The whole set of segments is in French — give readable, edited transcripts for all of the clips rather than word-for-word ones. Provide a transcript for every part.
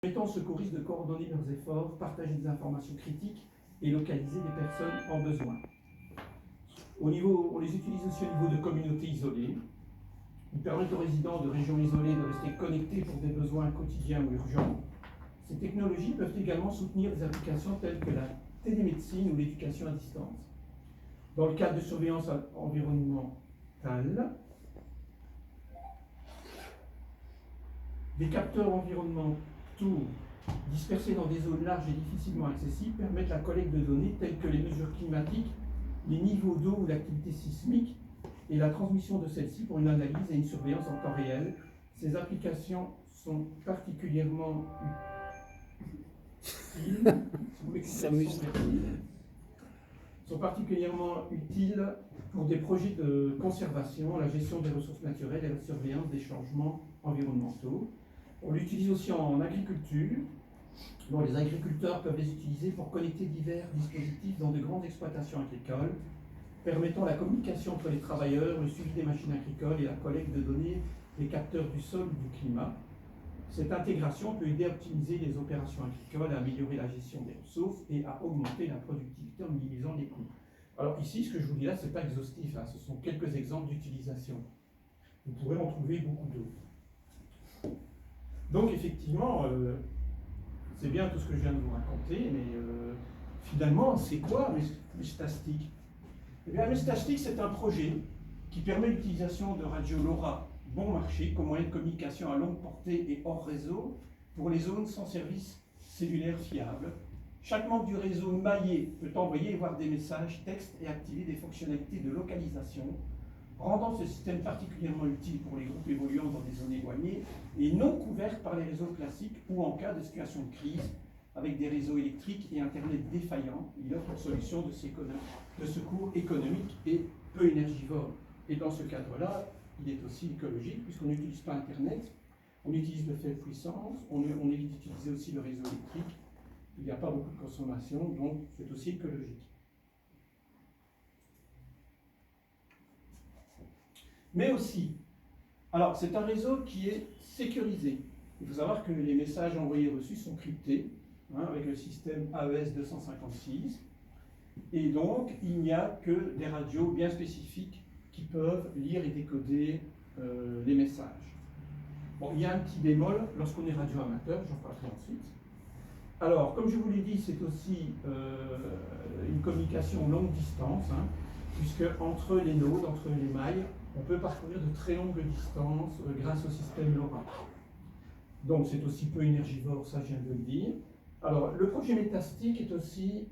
Permettant aux secouristes de coordonner leurs efforts, partager des informations critiques et localiser des personnes en besoin. On les utilise aussi au niveau de communautés isolées. Ils permettent aux résidents de régions isolées de rester connectés pour des besoins quotidiens ou urgents. Ces technologies peuvent également soutenir des applications telles que la télémédecine ou l'éducation à distance. Dans le cadre de surveillance environnementale, des capteurs environnementaux dispersés dans des zones larges et difficilement accessibles permettent la collecte de données telles que les mesures climatiques, les niveaux d'eau ou l'activité sismique et la transmission de celles-ci pour une analyse et une surveillance en temps réel. Ces applications sont particulièrement utiles pour des projets de conservation, la gestion des ressources naturelles et la surveillance des changements environnementaux. On l'utilise aussi en agriculture. Bon, les agriculteurs peuvent les utiliser pour connecter divers dispositifs dans de grandes exploitations agricoles, permettant la communication entre les travailleurs, le suivi des machines agricoles et la collecte de données des capteurs du sol ou du climat. Cette intégration peut aider à optimiser les opérations agricoles, à améliorer la gestion des ressources et à augmenter la productivité en minimisant les coûts. Alors ici, ce que je vous dis là, ce n'est pas exhaustif, hein, ce sont quelques exemples d'utilisation. Vous pourrez en trouver beaucoup d'autres. Donc effectivement, c'est bien tout ce que je viens de vous raconter, mais finalement, c'est quoi Mestastic? Eh bien, Mestastic, c'est un projet qui permet l'utilisation de radio LoRa bon marché comme moyen de communication à longue portée et hors réseau pour les zones sans service cellulaire fiable. Chaque membre du réseau maillé peut envoyer et voir des messages, textes et activer des fonctionnalités de localisation, rendant ce système particulièrement utile pour les groupes évoluant dans des zones éloignées et non couvertes par les réseaux classiques ou en cas de situation de crise avec des réseaux électriques et Internet défaillants. Il offre une solution de secours économique et peu énergivore. Et dans ce cadre-là, il est aussi écologique puisqu'on n'utilise pas Internet, on utilise de faible puissance, on évite d'utiliser aussi le réseau électrique, il n'y a pas beaucoup de consommation, donc c'est aussi écologique. Mais aussi, alors c'est un réseau qui est sécurisé. Il faut savoir que les messages envoyés et reçus sont cryptés, hein, avec le système AES 256, et donc il n'y a que des radios bien spécifiques qui peuvent lire et décoder les messages. Bon, il y a un petit bémol lorsqu'on est radioamateur, j'en parlerai ensuite. Alors, comme je vous l'ai dit, c'est aussi une communication longue distance, hein, puisque entre les nodes, entre les mailles, on peut parcourir de très longues distances grâce au système LoRa. Donc c'est aussi peu énergivore, ça je viens de le dire. Alors, le projet Mestastic est aussi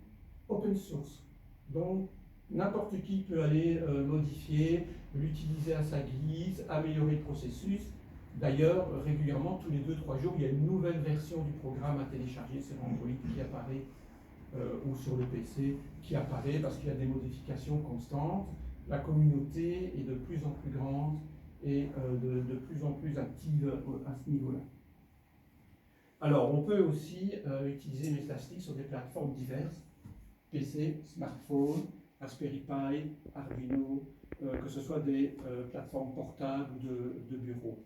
open source. Donc, n'importe qui peut aller modifier, l'utiliser à sa guise, améliorer le processus. D'ailleurs, régulièrement, tous les 2-3 jours, il y a une nouvelle version du programme à télécharger sur Android qui apparaît, ou sur le PC qui apparaît parce qu'il y a des modifications constantes. La communauté est de plus en plus grande et de plus en plus active à ce niveau-là. Alors, on peut aussi utiliser Mestastic sur des plateformes diverses, PC, smartphone, Raspberry Pi, Arduino, que ce soit des plateformes portables ou de bureaux.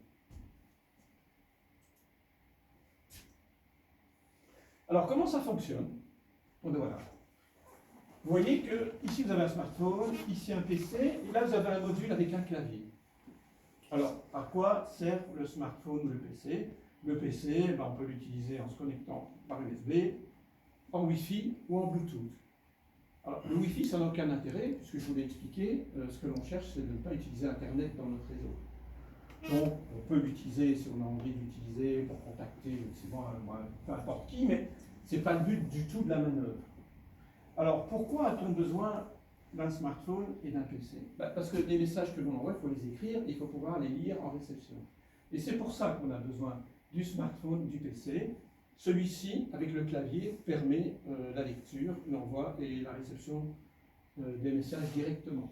Alors, comment ça fonctionne? Bon, ben voilà. Vous voyez que ici vous avez un smartphone, ici un PC, et là vous avez un module avec un clavier. Alors, à quoi sert le smartphone ou le PC? Le PC, ben, on peut l'utiliser en se connectant par USB, en Wi-Fi ou en Bluetooth. Alors, le Wi-Fi, ça n'a aucun intérêt, puisque je vous l'ai expliqué, ce que l'on cherche, c'est de ne pas utiliser Internet dans notre réseau. Donc, on peut l'utiliser si on a envie d'utiliser pour contacter, peu importe qui, mais ce n'est pas le but du tout de la manœuvre. Alors, pourquoi a-t-on besoin d'un smartphone et d'un PC? Parce que les messages que l'on envoie, il faut les écrire, il faut pouvoir les lire en réception. Et c'est pour ça qu'on a besoin du smartphone, du PC. Celui-ci, avec le clavier, permet la lecture, l'envoi et la réception des messages directement.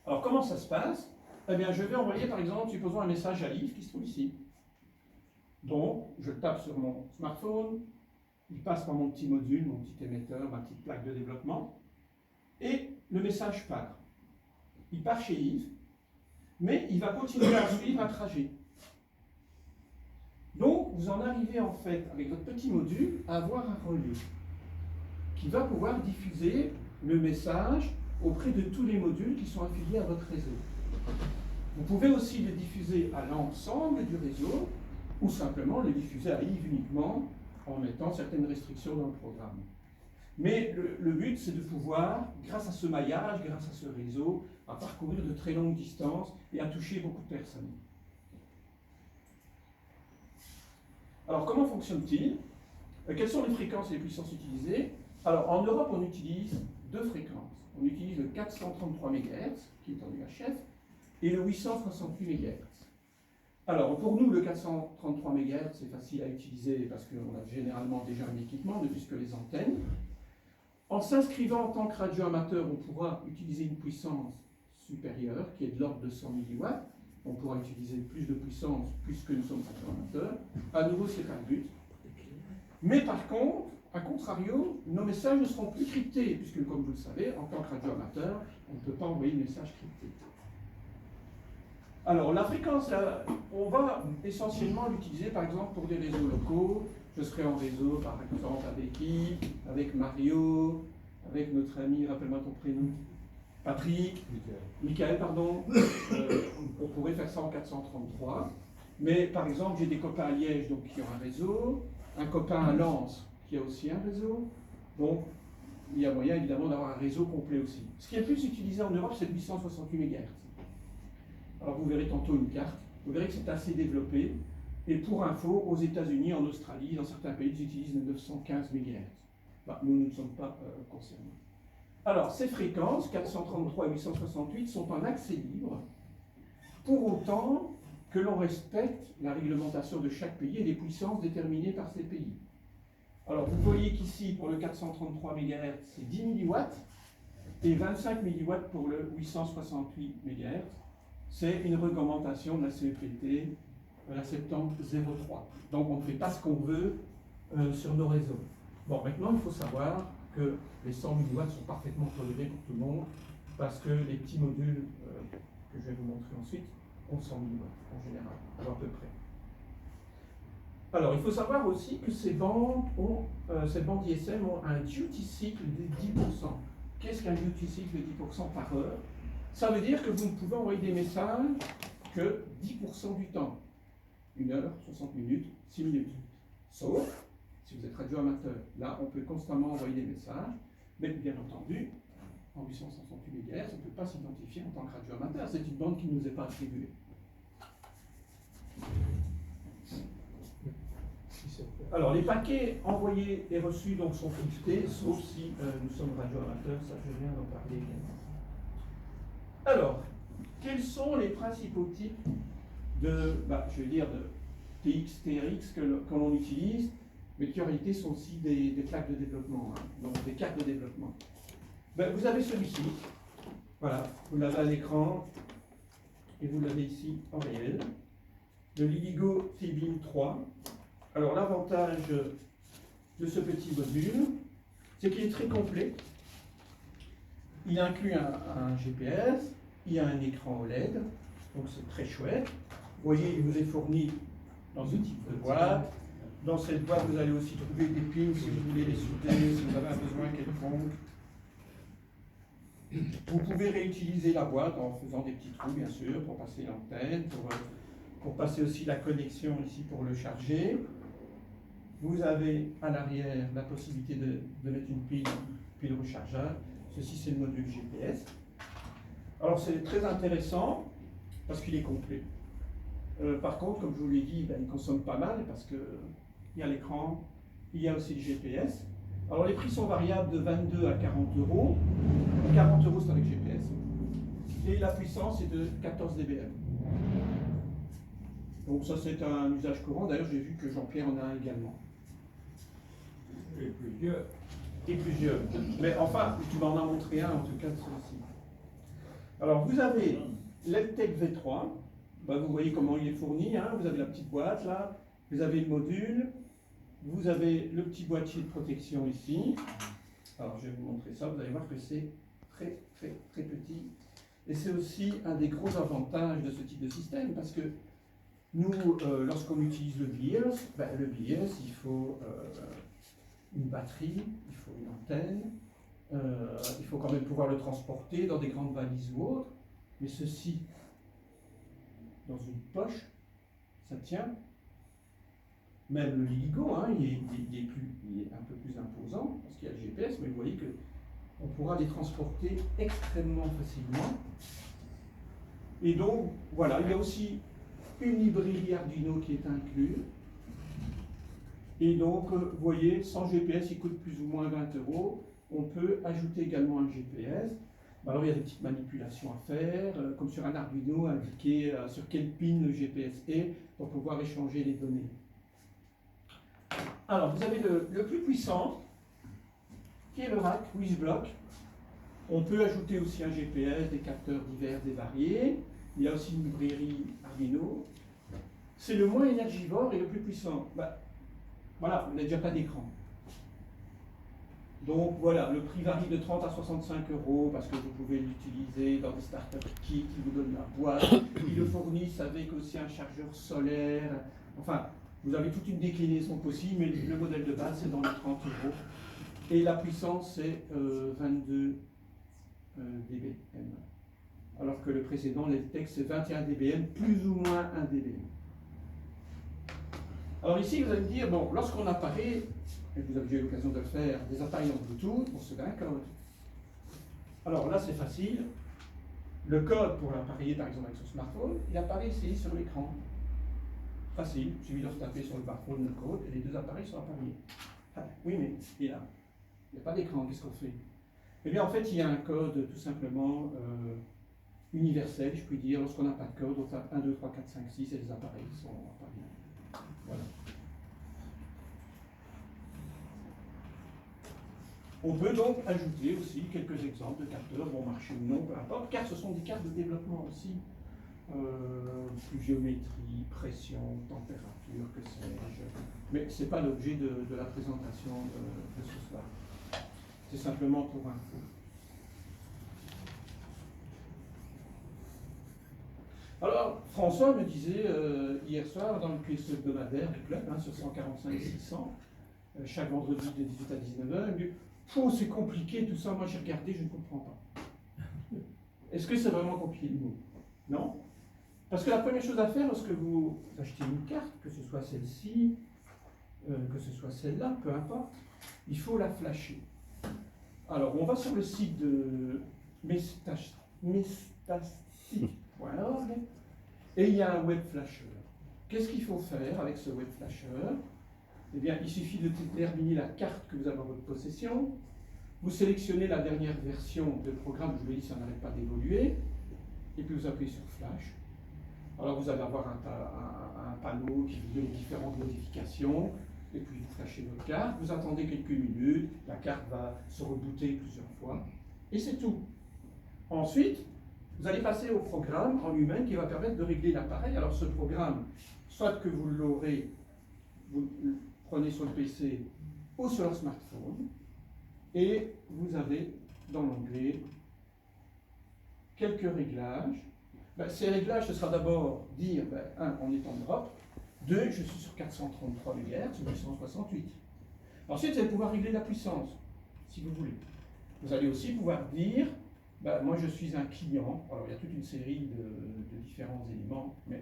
Alors, comment ça se passe? Eh bien, je vais envoyer, par exemple, supposons un message à Yves qui se trouve ici. Donc, je tape sur mon smartphone, il passe par mon petit module, mon petit émetteur, ma petite plaque de développement, et le message part. Il part chez Yves, mais il va continuer à suivre un trajet. Donc, vous en arrivez en fait, avec votre petit module, à avoir un relais qui va pouvoir diffuser le message auprès de tous les modules qui sont affiliés à votre réseau. Vous pouvez aussi le diffuser à l'ensemble du réseau, ou simplement le diffuser à Yves uniquement en mettant certaines restrictions dans le programme. Mais le but, c'est de pouvoir, grâce à ce maillage, grâce à ce réseau, à parcourir de très longues distances et à toucher beaucoup de personnes. Alors, comment fonctionne-t-il? Quelles sont les fréquences et les puissances utilisées? Alors, en Europe, on utilise deux fréquences. On utilise le 433 MHz, qui est en UHF, et le 868 MHz. Alors, pour nous, le 433 MHz, c'est facile à utiliser parce qu'on a généralement déjà un équipement, ne plus que les antennes. En s'inscrivant en tant que radio-amateur, on pourra utiliser une puissance supérieure, qui est de l'ordre de 100 mW. On pourra utiliser plus de puissance puisque nous sommes radio-amateurs. À nouveau, c'est un but. Mais par contre, à contrario, nos messages ne seront plus cryptés, puisque, comme vous le savez, en tant que radio-amateur, on ne peut pas envoyer de message crypté. Alors, la fréquence, là, on va essentiellement l'utiliser, par exemple, pour des réseaux locaux. Je serai en réseau, par exemple, avec Yves, avec Mario, avec notre ami, rappelle-moi ton prénom, Patrick, Michael, pardon. On pourrait faire ça en 433. Mais, par exemple, j'ai des copains à Liège, donc, qui ont un réseau, un copain à Lens, qui a aussi un réseau. Donc, il y a moyen, évidemment, d'avoir un réseau complet aussi. Ce qui est le plus utilisé en Europe, c'est le 868 MHz. Alors, vous verrez tantôt une carte. Vous verrez que c'est assez développé. Et pour info, aux États-Unis, en Australie, dans certains pays, ils utilisent le 915 MHz. Bah, nous ne sommes pas concernés. Alors, ces fréquences, 433 et 868, sont en accès libre, pour autant que l'on respecte la réglementation de chaque pays et les puissances déterminées par ces pays. Alors, vous voyez qu'ici, pour le 433 MHz, c'est 10 mW, et 25 mW pour le 868 MHz. C'est une recommandation de la CEPT, la 7003. Donc, on ne fait pas ce qu'on veut sur nos réseaux. Bon, maintenant, il faut savoir que les 100 mW sont parfaitement tolérés pour tout le monde, parce que les petits modules que je vais vous montrer ensuite ont 100 mW en général, ou à peu près. Alors, il faut savoir aussi que ces bandes ISM ont un duty cycle de 10%. Qu'est-ce qu'un duty cycle de 10% par heure? Ça veut dire que vous ne pouvez envoyer des messages que 10% du temps. 1 heure, 60 minutes, 6 minutes. Sauf si vous êtes radio-amateur. Là, on peut constamment envoyer des messages, mais bien entendu, en 868 MHz, on ne peut pas s'identifier en tant que radio-amateur. C'est une bande qui ne nous est pas attribuée. Alors, les paquets envoyés et reçus donc, sont cryptés, sauf si nous sommes radio-amateurs, ça je viens d'en parler également. Alors, quels sont les principaux types de, je vais dire, de TX, TRX que l'on utilise, mais qui en réalité sont aussi des plaques de développement, hein, donc des cartes de développement. Vous avez celui-ci, voilà, vous l'avez à l'écran, et vous l'avez ici en réel, le LiLiGo T-Beam 3. Alors l'avantage de ce petit module, c'est qu'il est très complet. Il inclut un GPS, il y a un écran OLED, donc c'est très chouette. Vous voyez, il vous est fourni dans ce type de boîte. Dans cette boîte, vous allez aussi trouver des pins si vous voulez les souder, si vous avez un besoin quelconque. Vous pouvez réutiliser la boîte en faisant des petits trous, bien sûr, pour passer l'antenne, pour passer aussi la connexion ici pour le charger. Vous avez à l'arrière la possibilité de mettre une pile rechargeable. Ceci, c'est le module GPS. Alors, c'est très intéressant parce qu'il est complet. Par contre, comme je vous l'ai dit, il consomme pas mal parce qu'il y a l'écran, il y a aussi le GPS. Alors, les prix sont variables de 22 à 40 euros. 40 euros, c'est avec GPS. Et la puissance est de 14 dBm. Donc, ça, c'est un usage courant. D'ailleurs, j'ai vu que Jean-Pierre en a un également. Et plusieurs. Et plusieurs. Mais enfin, tu m'en as montré un, en tout cas, de celui-ci. Alors, vous avez l'ELTEC V3. Vous voyez comment il est fourni. Hein. Vous avez la petite boîte, là. Vous avez le module. Vous avez le petit boîtier de protection ici. Alors, je vais vous montrer ça. Vous allez voir que c'est très, très, très petit. Et c'est aussi un des gros avantages de ce type de système, parce que Nous, lorsqu'on utilise le BIOS, le BIOS, il faut une batterie, il faut une antenne, il faut quand même pouvoir le transporter dans des grandes valises ou autres, mais ceci, dans une poche, ça tient. Même le LiGo, hein, il est un peu plus imposant, parce qu'il y a le GPS, mais vous voyez qu'on pourra les transporter extrêmement facilement. Et donc, voilà, il y a aussi une librairie Arduino qui est inclue. Et donc, vous voyez, sans GPS, il coûte plus ou moins 20 €. On peut ajouter également un GPS. Alors, il y a des petites manipulations à faire, comme sur un Arduino, indiquer sur quelle pin le GPS est pour pouvoir échanger les données. Alors, vous avez le plus puissant, qui est le rack WizBlock. On peut ajouter aussi un GPS, des capteurs divers et variés. Il y a aussi une librairie Arduino. C'est le moins énergivore et le plus puissant. Voilà, vous n'avez déjà pas d'écran. Donc voilà, le prix varie de 30 à 65 € parce que vous pouvez l'utiliser dans des starter kits qui vous donnent la boîte. Ils le fournissent avec aussi un chargeur solaire. Enfin, vous avez toute une déclinaison possible, mais le modèle de base c'est dans les 30 €. Et la puissance c'est 22 dBm. Alors que le précédent, l'Eltec, c'est 21 dBm, plus ou moins 1 dBm. Alors ici, vous allez me dire, bon, lorsqu'on apparaît, et vous avez déjà eu l'occasion de le faire, des appareils en Bluetooth, on se met un code. Alors là, c'est facile. Le code pour l'appareiller, par exemple, avec son smartphone, il apparaît ici sur l'écran. Facile, il suffit de taper sur le barcode le code et les deux appareils sont appareillés. Ah, oui, mais il est là. Il n'y a pas d'écran, qu'est-ce qu'on fait? Eh bien, en fait, il y a un code tout simplement universel, je puis dire. Lorsqu'on n'a pas de code, on tape 1, 2, 3, 4, 5, 6 et les appareils sont appareillés. Voilà. On peut donc ajouter aussi quelques exemples de capteurs, bon marché ou non, peu importe, car ce sont des cartes de développement aussi. Pluviométrie, pression, température, que sais-je. Mais ce n'est pas l'objet de la présentation de ce soir. C'est simplement pour info. Alors, François me disait hier soir dans le QSE hebdomadaire du club, sur 145-600, chaque vendredi de 18 à 19h, il me dit « c'est compliqué tout ça, moi j'ai regardé, je ne comprends pas. » Est-ce que c'est vraiment compliqué? Non. Parce que la première chose à faire lorsque vous achetez une carte, que ce soit celle-ci, que ce soit celle-là, peu importe, il faut la flasher. Alors, on va sur le site de mestastic.org et il y a un web flasher. Qu'est-ce qu'il faut faire avec ce web flasher? Eh bien, il suffit de déterminer la carte que vous avez en votre possession. Vous sélectionnez la dernière version de programme, je vous l'ai dit, ça n'arrête pas d'évoluer, et puis vous appuyez sur Flash. Alors vous allez avoir un panneau qui vous donne différentes modifications, et puis vous flashez votre carte, vous attendez quelques minutes, la carte va se rebooter plusieurs fois, et c'est tout. Ensuite, vous allez passer au programme en lui-même qui va permettre de régler l'appareil. Alors ce programme, soit que vous l'aurez, vous le prenez sur le PC ou sur le smartphone, et vous avez dans l'onglet quelques réglages. Ces réglages, ce sera d'abord dire, 1, on est en Europe, 2, je suis sur 433 MHz ou 868. Ensuite, vous allez pouvoir régler la puissance, si vous voulez. Vous allez aussi pouvoir dire, moi je suis un client, alors il y a toute une série de différents éléments, mais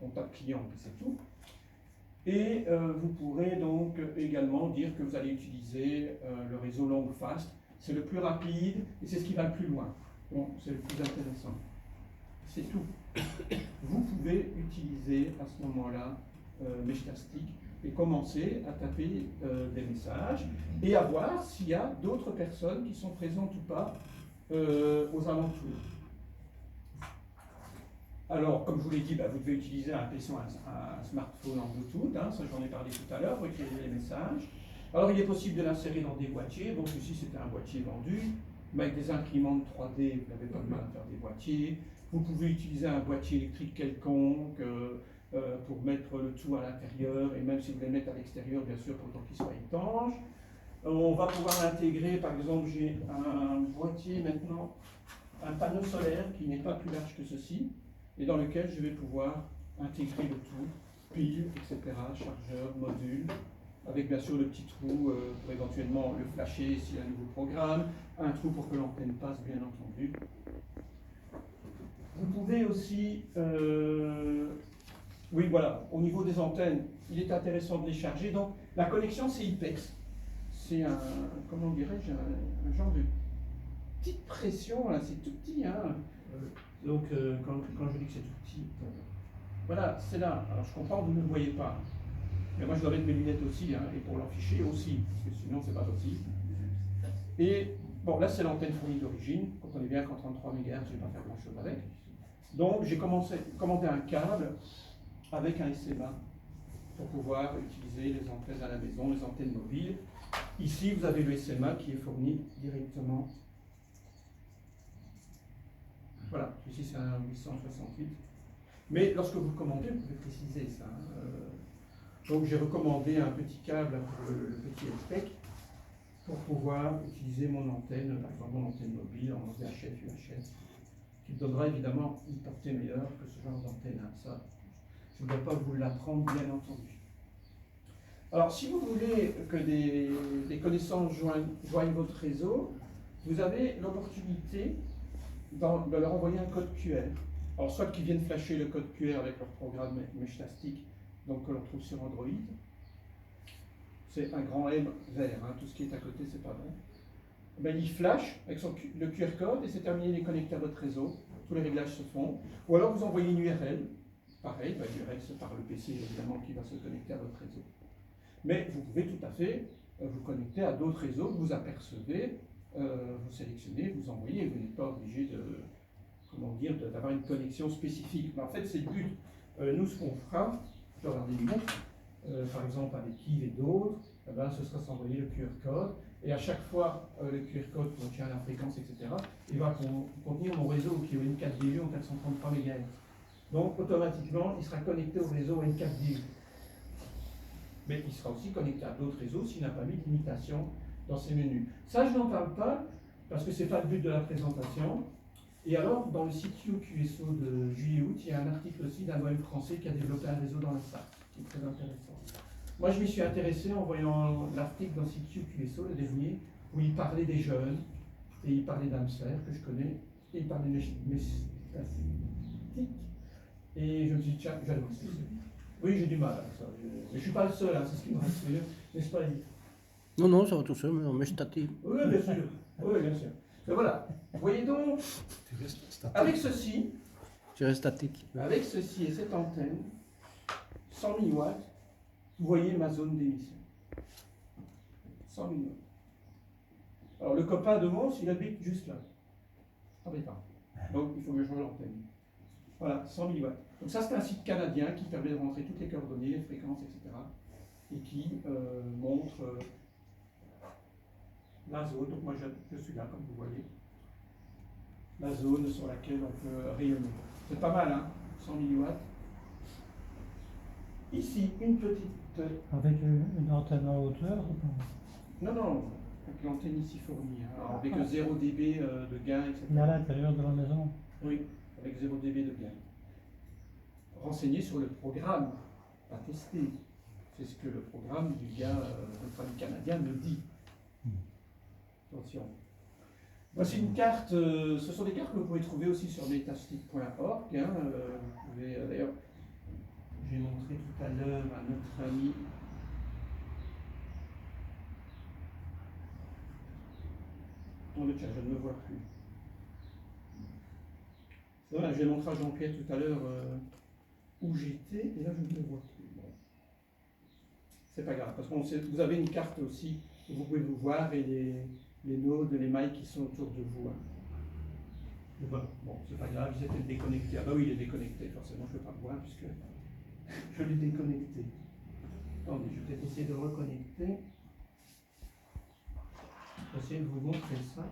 on tape client et c'est tout. Et vous pourrez donc également dire que vous allez utiliser le réseau long fast, c'est le plus rapide et c'est ce qui va le plus loin. Bon, c'est le plus intéressant. C'est tout. Vous pouvez utiliser à ce moment-là Mestastic et commencer à taper des messages et à voir s'il y a d'autres personnes qui sont présentes ou pas aux alentours. Alors, comme je vous l'ai dit, vous devez utiliser un PC, un smartphone en Bluetooth, ça j'en ai parlé tout à l'heure, pour écrire les messages. Alors, il est possible de l'insérer dans des boîtiers. Donc, ici, c'était un boîtier vendu, mais avec des imprimantes 3D, vous n'avez pas besoin de faire des boîtiers. Vous pouvez utiliser un boîtier électrique quelconque pour mettre le tout à l'intérieur, et même si vous voulez le mettre à l'extérieur, bien sûr, pour qu'il soit étanche. On va pouvoir l'intégrer, par exemple, j'ai un boîtier maintenant, un panneau solaire qui n'est pas plus large que ceci, et dans lequel je vais pouvoir intégrer le tout, pile, etc., chargeur, module, avec bien sûr le petit trou pour éventuellement le flasher s'il y a un nouveau programme, un trou pour que l'antenne passe, bien entendu. Vous pouvez aussi, oui voilà, au niveau des antennes, il est intéressant de les charger. Donc la connexion c'est IPEX. C'est un, comment dirais-je, un genre de petite pression, là, c'est tout petit. Hein. Donc quand je dis que c'est tout petit, voilà, c'est là. Alors je comprends, vous ne le voyez pas. Mais moi je dois mettre mes lunettes aussi, hein, et pour l'afficher aussi, parce que sinon c'est pas possible. Et bon, là c'est l'antenne fournie d'origine. Vous comprenez bien qu'en 33 MHz, je ne vais pas faire grand chose avec. Donc j'ai commandé un câble avec un SMA pour pouvoir utiliser les antennes à la maison, les antennes mobiles. Ici, vous avez le SMA qui est fourni directement. Voilà, ici c'est un 868. Mais lorsque vous le commandez, vous pouvez préciser ça. Donc j'ai recommandé un petit câble pour le petit LPEC pour pouvoir utiliser mon antenne, par exemple mon antenne mobile en VHF, UHF, qui donnera évidemment une portée meilleure que ce genre d'antenne. Ça, je ne dois pas vous l'apprendre, bien entendu. Alors, si vous voulez que des connaissances joignent votre réseau, vous avez l'opportunité de leur envoyer un code QR. Alors, soit qu'ils viennent flasher le code QR avec leur programme Meshtastic, donc que l'on trouve sur Android. C'est un grand M vert, hein, tout ce qui est à côté, c'est pas bon. Ben, il flash avec le QR code et c'est terminé, il est connecté à votre réseau. Tous les réglages se font. Ou alors vous envoyez une URL. Pareil, l'URL c'est par le PC évidemment qui va se connecter à votre réseau. Mais vous pouvez tout à fait vous connecter à d'autres réseaux, vous apercevez, vous sélectionnez, vous envoyez, vous n'êtes pas obligé de, comment dire, d'avoir une connexion spécifique. Mais en fait, c'est le but. Nous, ce qu'on fera, je vais regarder une montre, par exemple avec Yves et d'autres, eh ben, ce sera s'envoyer le QR code, et à chaque fois, le QR code contient la fréquence, etc., il va contenir mon réseau qui est N4DU en 433 MHz. Donc, automatiquement, il sera connecté au réseau N4DU. Mais il sera aussi connecté à d'autres réseaux s'il n'a pas mis de limitation dans ses menus. Ça, je n'en parle pas, parce que ce n'est pas le but de la présentation. Et alors, dans le site QSO de juillet-août, il y a un article aussi d'un OM français qui a développé un réseau dans la Sarthe, qui est très intéressant. Moi, je m'y suis intéressé en voyant l'article dans le site QSO, le dernier, où il parlait des jeunes, et il parlait d'Amser, que je connais, et il parlait de Meshtastic. Et je me suis dit, tiens, j'allais voir ce que c'est. Oui, j'ai du mal avec ça. Mais je ne suis pas le seul, hein, c'est ce qui me rassure, n'est-ce pas, Yves? Non, non, ça va tout seul, mais en Meshtastic. Oui, bien sûr. Oui, bien sûr. Mais voilà. Vous voyez donc, avec ceci, Tu restes statique. avec ceci et cette antenne, 100 000 watts, vous voyez ma zone d'émission. 100 000 watts. Alors, le copain de Mons, il habite juste là. Embêtant. Donc, il faut que je change l'antenne. Voilà, 100 000 watts. Donc ça, c'est un site canadien qui permet de rentrer toutes les coordonnées, les fréquences, etc. Et qui montre la zone. Donc moi, je suis là, comme vous voyez. La zone sur laquelle on peut rayonner. C'est pas mal, hein, 100 000 watts. Ici, une petite... Avec une antenne en hauteur ou pas? Non, non, avec l'antenne ici fournie, hein, avec 0 dB de gain, etc. Mais à l'intérieur de la maison? Oui, avec 0 dB de gain. Renseigné sur le programme, pas testé. C'est ce que le programme du gars, du canadien me dit. Attention. Voici une carte, ce sont des cartes que vous pouvez trouver aussi sur metastic.org. Hein, vous pouvez, d'ailleurs, j'ai montré tout à l'heure à notre ami. Oh, le chat, je ne me vois plus. C'est vrai, j'ai montré à Jean-Pierre tout à l'heure où j'étais, et là je ne me vois plus. Bon. C'est pas grave, parce que vous avez une carte aussi où vous pouvez vous voir et les nodes, les mailles qui sont autour de vous. Hein. Bon, c'est pas grave, ils étaient déconnectés. Ah bah oui, il est déconnecté, forcément je ne peux pas le voir puisque je l'ai déconnecté. Attendez, je vais peut-être essayer de le reconnecter. Je vais essayer de vous montrer ça.